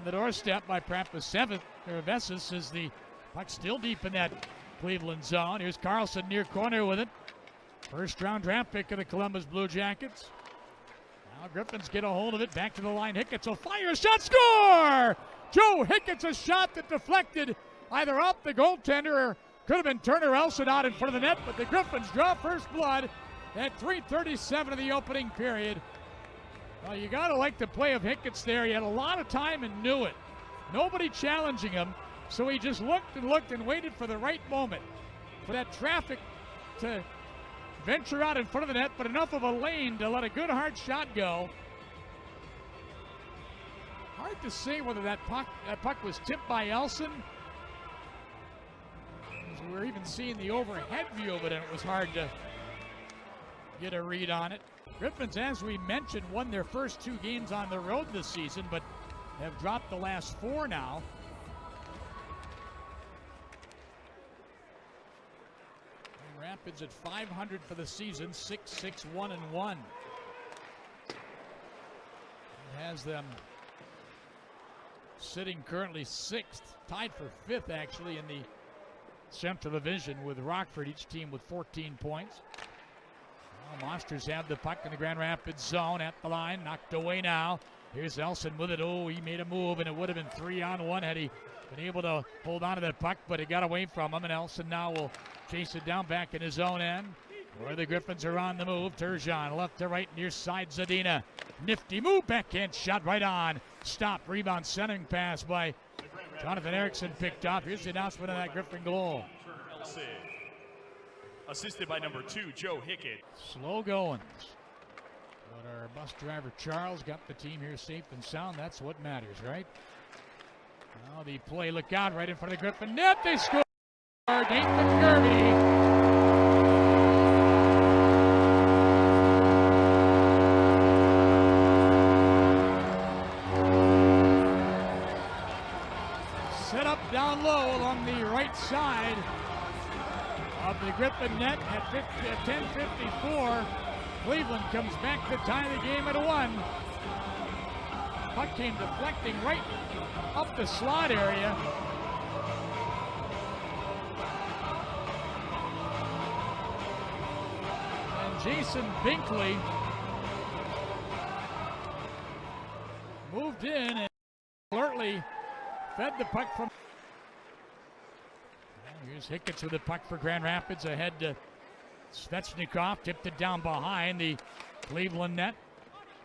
the doorstep by perhaps seventh. Vesas is the puck still deep in that Cleveland zone. Here's Carlson near corner with it. First round draft pick of the Columbus Blue Jackets. Now Griffins get a hold of it. Back to the line. Hickett's will fire a shot. Score! Joe Hickett's a shot that deflected either off the goaltender or could have been Turner Elson out in front of the net, but the Griffins draw first blood at 3:37 of the opening period. Well, you got to like the play of Hickett's there. He had a lot of time and knew it. Nobody challenging him, so he just looked and waited for the right moment for that traffic to venture out in front of the net, but enough of a lane to let a good hard shot go. Hard to say whether that puck was tipped by Elson. We're even seeing the overhead view of it, and it was hard to get a read on it. Griffins, as we mentioned, won their first 2 games on the road this season, but have dropped the last 4 now. And Rapids at .500 for the season, 6-6-1-1. It has them sitting currently 6th, tied for 5th actually in the Central Division with Rockford, each team with 14 points. Well, Monsters have the puck in the Grand Rapids zone at the line, knocked away now. Here's Elson with it. Oh, he made a move, and it would have been 3-on-1 had he been able to hold on to that puck, but it got away from him, and Elson now will chase it down back in his own end. Where the Griffins are on the move. Turgeon left to right, near side Zadina. Nifty move, backhand shot right on. Stop, rebound, centering pass by Jonathan Erickson picked up. Here's the announcement of that Griffin goal. Assisted by number 2, Joe Hickett. Slow goings. But our bus driver Charles got the team here safe and sound. That's what matters, right? Now the play, look out, right in front of the Griffin net. They score. Nathan Kirby. Set up down low along the right side of the Griffin net at 10:54. Cleveland comes back to tie the game at 1. Puck came deflecting right up the slot area. And Jason Binkley moved in and alertly fed the puck from. Here's Hickett's with the puck for Grand Rapids ahead to Svechnikov. Tipped it down behind the Cleveland net.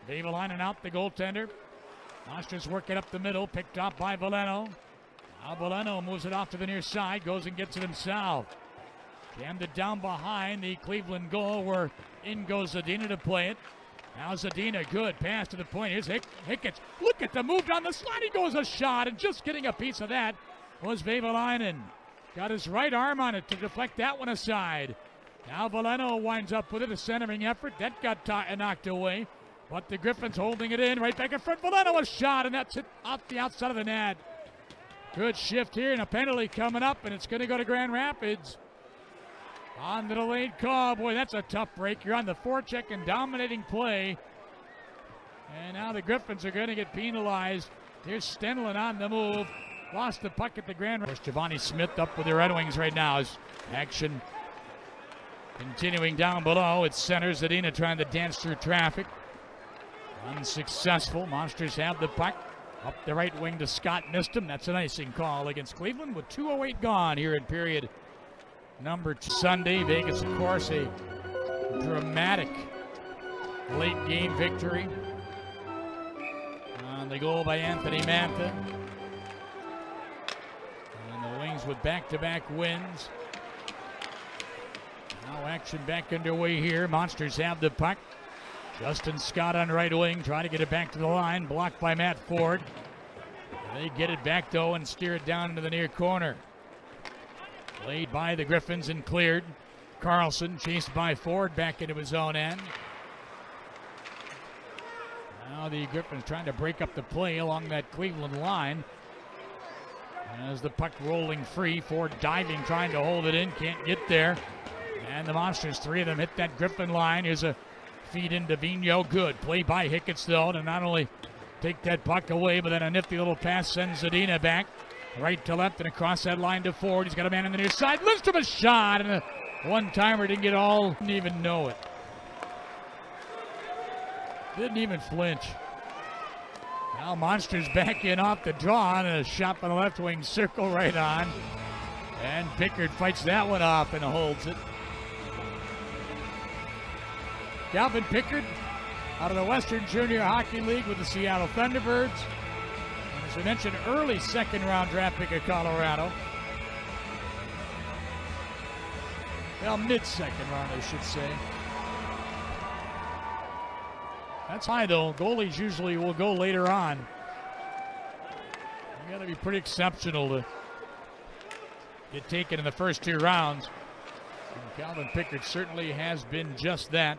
Vavalainen out the goaltender. Monsters work it up the middle. Picked off by Veleno. Now Veleno moves it off to the near side. Goes and gets it himself. Jammed it down behind the Cleveland goal where in goes Zadina to play it. Now Zadina, good pass to the point. Here's Hickett's. Look at the move down the slide. He goes a shot, and just getting a piece of that was Vavalainen. Got his right arm on it to deflect that one aside. Now Veleno winds up with it, a centering effort. That got knocked away. But the Griffins holding it in. Right back in front. Veleno a shot, and that's it out the outside of the net. Good shift here, and a penalty coming up, and it's going to go to Grand Rapids. On the delayed call. Boy, that's a tough break. You're on the forecheck and dominating play. And now the Griffins are going to get penalized. Here's Stenlund on the move. Lost the puck at the Grand Rapids. Giovanni Smith up with the Red Wings right now as action continuing down below. It's center. Zadina trying to dance through traffic. Unsuccessful. Monsters have the puck. Up the right wing to Scott. Missed him. That's an icing call against Cleveland with 2:08 gone here in period number 2. Sunday, Vegas, of course, a dramatic late game victory. On the goal by Anthony Mantha. Wings with back-to-back wins. Now action back underway here. Monsters have the puck. Justin Scott on right wing, trying to get it back to the line. Blocked by Matt Ford. They get it back though and steer it down into the near corner. Played by the Griffins and cleared. Carlson chased by Ford back into his own end. Now the Griffins trying to break up the play along that Cleveland line. As the puck rolling free, Ford diving, trying to hold it in, can't get there. And the Monsters, 3 of them hit that Griffin line. Here's a feed into Vigneault, good. Play by Hickett's though, to not only take that puck away, but then a nifty little pass sends Zadina back. Right to left and across that line to Ford. He's got a man on the near side. Lindstrom a shot, and a one-timer didn't get all, didn't even know it. Didn't even flinch. Now Monsters back in off the draw, and a shot from the left wing, circle right on. And Pickard fights that one off and holds it. Calvin Pickard out of the Western Junior Hockey League with the Seattle Thunderbirds. And as I mentioned, early second-round draft pick of Colorado. Well, mid-second round, I should say. That's high, though. Goalies usually will go later on. You got to be pretty exceptional to get taken in the first 2 rounds. And Calvin Pickard certainly has been just that.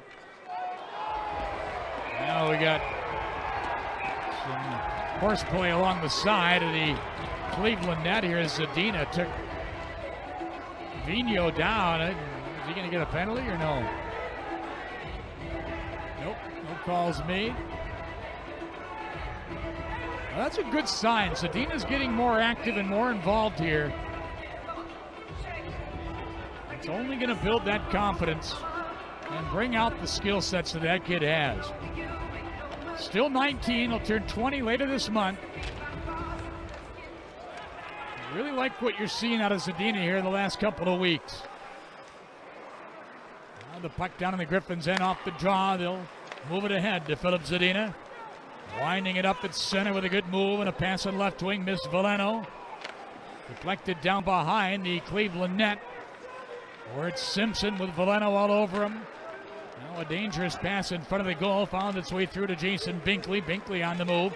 Now we got some horseplay along the side of the Cleveland net here as Zadina took Vigneault down. Is he going to get a penalty or no? Nope, no calls made. Well, that's a good sign. Zadina's getting more active and more involved here. It's only going to build that confidence and bring out the skill sets that kid has. Still 19, he'll turn 20 later this month. I really like what you're seeing out of Zadina here in the last couple of weeks. Now the puck down in the Griffins' end off the draw. They'll move it ahead to Philip Zadina. Winding it up at center with a good move and a pass on left wing. Missed Veleno. Deflected down behind the Cleveland net, where it's Simpson with Veleno all over him. Now a dangerous pass in front of the goal. Found its way through to Jason Binkley. Binkley on the move.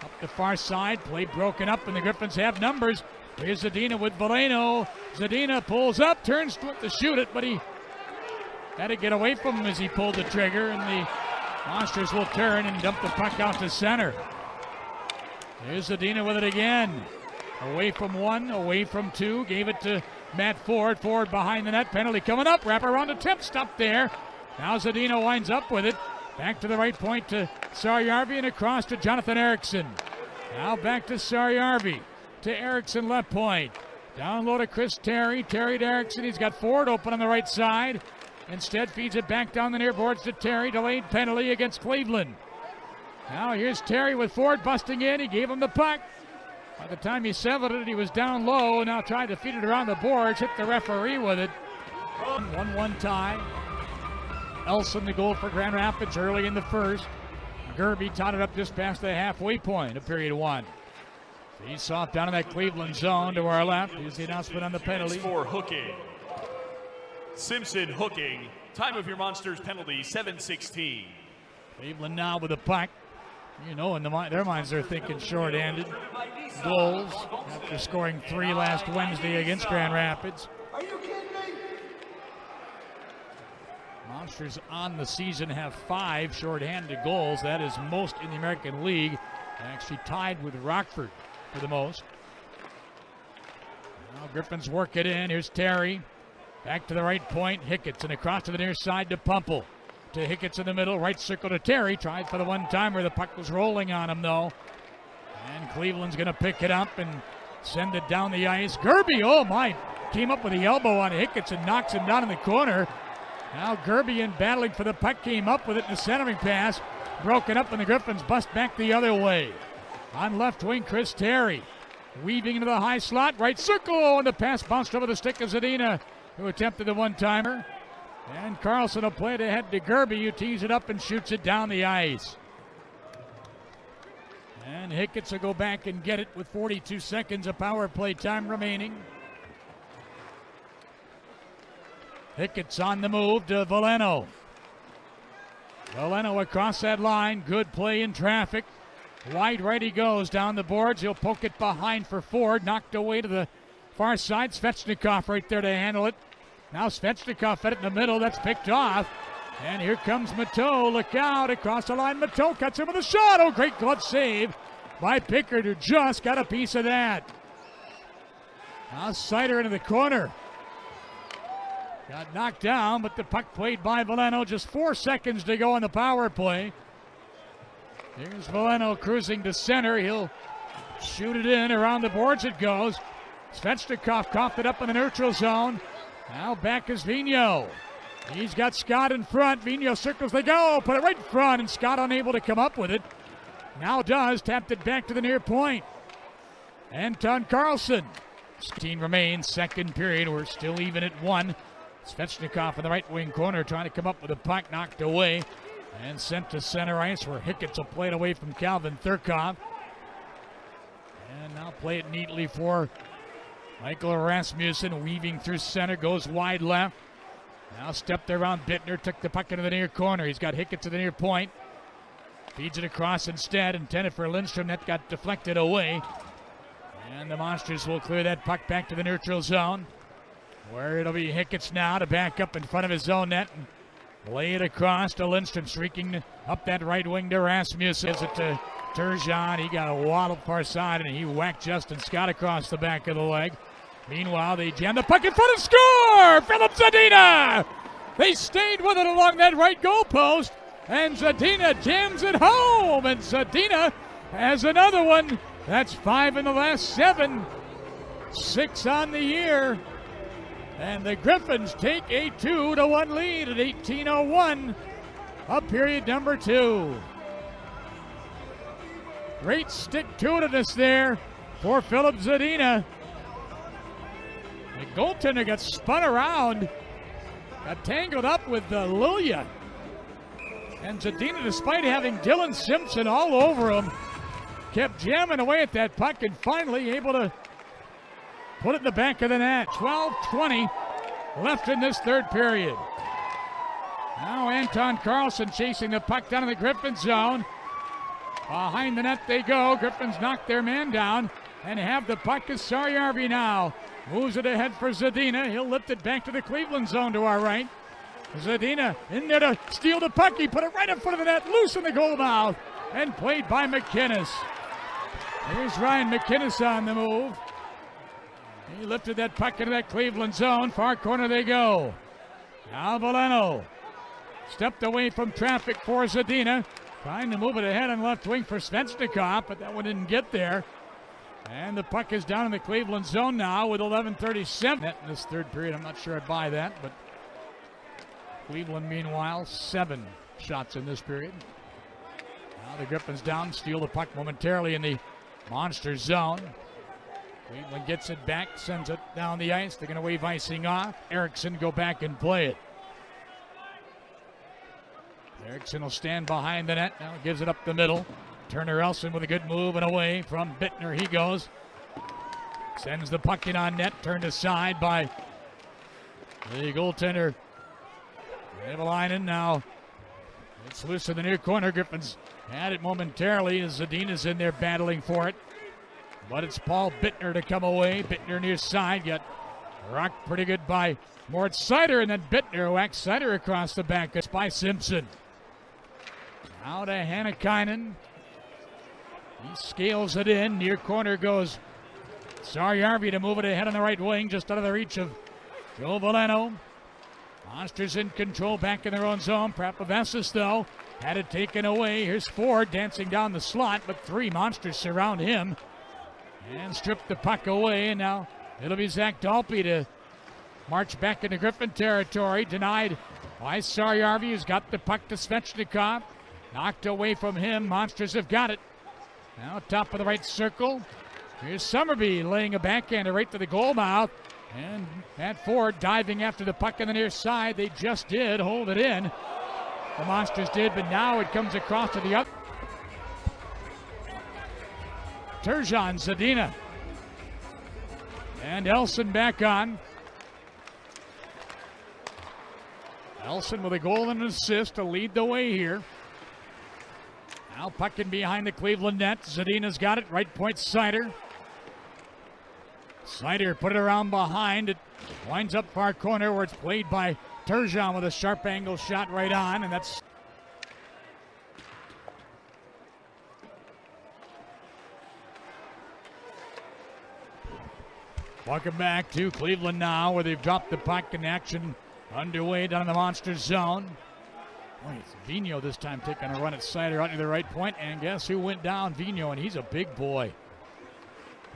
Up the far side. Play broken up and the Griffins have numbers. Here's Zadina with Veleno. Zadina pulls up, turns to shoot it, but he had to get away from him as he pulled the trigger, and the Monsters will turn and dump the puck out to center. Here's Zadina with it again. Away from one, away from two. Gave it to Matt Ford. Ford behind the net. Penalty coming up. Wrap around attempt. Stop there. Now Zadina winds up with it. Back to the right point to Sarjarvi and across to Jonathan Eriksson. Now back to Sarjarvi. To Eriksson left point. Down low to Chris Terry. Terry to Eriksson. He's got Ford open on the right side. Instead feeds it back down the near boards to Terry. Delayed penalty against Cleveland. Now here's Terry with Ford busting in. He gave him the puck. By the time he settled it, he was down low. Now tried to feed it around the boards. Hit the referee with it. 1-1 tie. Elson the goal for Grand Rapids early in the first. Gerby totted up just past the halfway point of period 1. He's off down in that Cleveland zone to our left. Here's the announcement on the penalty. For hooking. Simpson hooking. Time of your Monsters penalty, 7:16. Cleveland now with the puck. You know, in their minds they're thinking short-handed. Goals after scoring 3 last Wednesday against Grand Rapids. Are you kidding me? Monsters on the season have 5 short-handed goals. That is most in the American League. Actually tied with Rockford for the most. Now Griffins work it in. Here's Terry. Back to the right point. Hicketts and across to the near side to Pumple. To Hicketts in the middle. Right circle to Terry. Tried for the one-timer. The puck was rolling on him though. And Cleveland's going to pick it up and send it down the ice. Gerby, oh my, came up with the elbow on Hicketts and knocks him down in the corner. Now Gerby in battling for the puck came up with it in the centering pass. Broken up and the Griffins bust back the other way. On left wing, Chris Terry. Weaving into the high slot. Right circle, and the pass bounced over the stick of Zadina, who attempted the one-timer. And Carlson will play it ahead to Gerby, who tees it up and shoots it down the ice. And Hicketts will go back and get it with 42 seconds of power play time remaining. Hicketts on the move to Veleno. Veleno across that line. Good play in traffic. Wide right he goes down the boards. He'll poke it behind for Ford. Knocked away to the far side. Svechnikov right there to handle it. Now Svechnikov fed it in the middle. That's picked off. And here comes Mateau. Look out. Across the line. Mateau cuts him with a shot. Oh, great glove save by Pickard, who just got a piece of that. Now Sider into the corner. Got knocked down, but the puck played by Veleno. Just 4 seconds to go on the power play. Here's Veleno cruising to center. He'll shoot it in. Around the boards it goes. Svechnikov coughed it up in the neutral zone. Now back is Vigneault. He's got Scott in front. Vigneault circles, they go. Put it right in front, and Scott unable to come up with it. Now does. Tapped it back to the near point. Anton Carlson. 16 remains. Second period. We're still even at 1. Svechnikov in the right wing corner trying to come up with a puck. Knocked away and sent to center ice where Hickett's will play it away from Calvin Thurkov. And now play it neatly for Michael Rasmussen. Weaving through center. Goes wide left. Now stepped around Bittner, took the puck into the near corner. He's got Hickett to the near point. Feeds it across instead, intended for Lindstrom. That got deflected away. And the Monsters will clear that puck back to the neutral zone, where it'll be Hickett's now to back up in front of his own net and lay it across to Lindstrom, streaking up that right wing to Rasmussen. Gives it to Turgeon. He got a waddle far side, and he whacked Justin Scott across the back of the leg. Meanwhile, they jam the puck in front and score! Philip Zadina! They stayed with it along that right goal post, and Zadina jams it home, and Zadina has another one. That's 5 in the last 7, 6 on the year, and the Griffins take a 2-1 lead at 18:01 of period number 2. Great stick-to-itiveness there for Philip Zadina. The goaltender got spun around, got tangled up with Lilia. And Zadina, despite having Dylan Simpson all over him, kept jamming away at that puck and finally able to put it in the back of the net. 12:20 left in this third period. Now Anton Carlson chasing the puck down in the Griffins zone. Behind the net they go. Griffins knock their man down and have the puck as Saryarvi now. Moves it ahead for Zadina. He'll lift it back to the Cleveland zone to our right. Zadina in there to steal the puck. He put it right in front of the net, loose in the goal mouth, and played by McInnes. Here's Ryan McInnes on the move. He lifted that puck into that Cleveland zone. Far corner they go. Now Veleno stepped away from traffic for Zadina. Trying to move it ahead on left wing for Svechnikov, but that one didn't get there. And the puck is down in the Cleveland zone now with 11:37 in this third period. I'm not sure I buy that, but Cleveland, meanwhile, 7 shots in this period. Now the Griffins down, steal the puck momentarily in the Monsters zone. Cleveland gets it back, sends it down the ice. They're going to wave icing off. Erickson go back and play it. Erickson will stand behind the net. Now gives it up the middle. Turner Elson with a good move and away from Bittner. He goes. Sends the puck in on net. Turned aside by the goaltender. Rivalainen now. It's loose in the near corner. Griffins had it momentarily as Zadina's in there battling for it. But it's Paul Bittner to come away. Bittner near side. Got rocked pretty good by Moritz Seider, and then Bittner whacks Seider across the back. It's by Simpson. Now to Hannakainen. He scales it in. Near corner goes Saryarvi to move it ahead on the right wing, just out of the reach of Joe Veleno. Monsters in control back in their own zone. Prapavessis, though, had it taken away. Here's Ford dancing down the slot, but 3 Monsters surround him and strip the puck away. And now it'll be Zach Dalpe to march back into Griffin territory. Denied by Saryarvi, who's got the puck to Svechnikov. Knocked away from him. Monsters have got it. Now top of the right circle. Here's Summerby laying a backhander right to the goal mouth. And Matt Ford diving after the puck on the near side. They just did hold it in. The Monsters did, but now it comes across to the other. Turgeon, Zadina. And Elson back on. Elson with a goal and an assist to lead the way here. Now puck in behind the Cleveland net. Zadina's got it. Right point, Seider. Seider put it around behind. It winds up far corner where it's played by Turgeon with a sharp angle shot right on, and that's welcome back to Cleveland now, where they've dropped the puck and action underway down in the Monsters zone. Boy, it's Vino this time taking a run at Sider out to the right point, and guess who went down? Vino, and he's a big boy.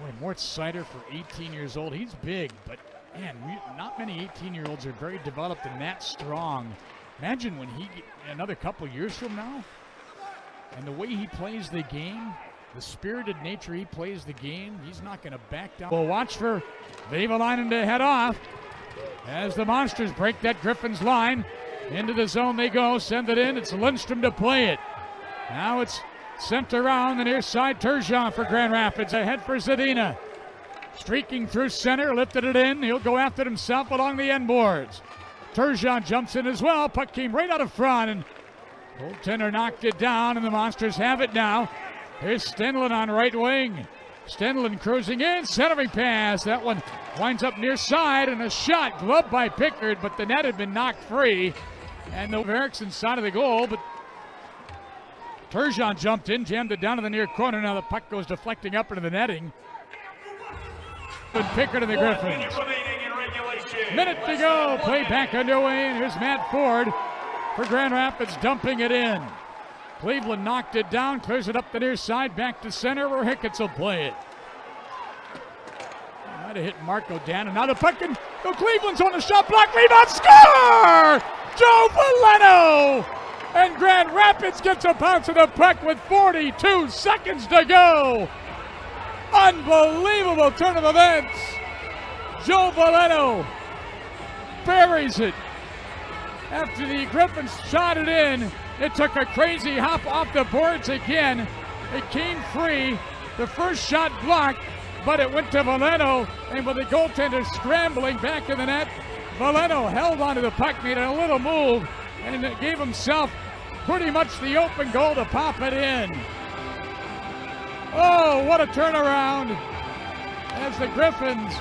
Boy, Mort Sider for 18 years old, he's big, but man, not many 18-year-olds are very developed and that strong. Imagine when another couple years from now, and the way he plays the game, the spirited nature he plays the game, he's not going to back down. We'll watch for Vehvilainen to head off as the Monsters break that Griffins line. Into the zone they go, send it in. It's Lindstrom to play it. Now it's sent around the near side. Turgeon for Grand Rapids, ahead for Zadina. Streaking through center, lifted it in. He'll go after it himself along the end boards. Turgeon jumps in as well. Puck came right out of front, and goaltender knocked it down, and the Monsters have it now. Here's Stenlund on right wing. Stenlund cruising in, centering pass. That one winds up near side, and a shot gloved by Pickard, but the net had been knocked free. And the Eriksson side of the goal, but Turgeon jumped in, jammed it down to the near corner. Now the puck goes deflecting up into the netting. And Pickard and the Griffins. Minute to go, play back underway, and here's Matt Ford for Grand Rapids dumping it in. Cleveland knocked it down, clears it up the near side, back to center where Hicketts will play it. Might have hit Marco Dan, and now the puck can go. Cleveland's on the shot block, rebound, score! Joe Valeno! And Grand Rapids gets a bounce of the puck with 42 seconds to go. Unbelievable turn of events. Joe Valeno buries it. After the Griffins shot it in, it took a crazy hop off the boards again. It came free. The first shot blocked, but it went to Valeno, and with the goaltender scrambling back in the net, Valeno held onto the puck, made a little move, and it gave himself pretty much the open goal to pop it in. Oh, what a turnaround as the Griffins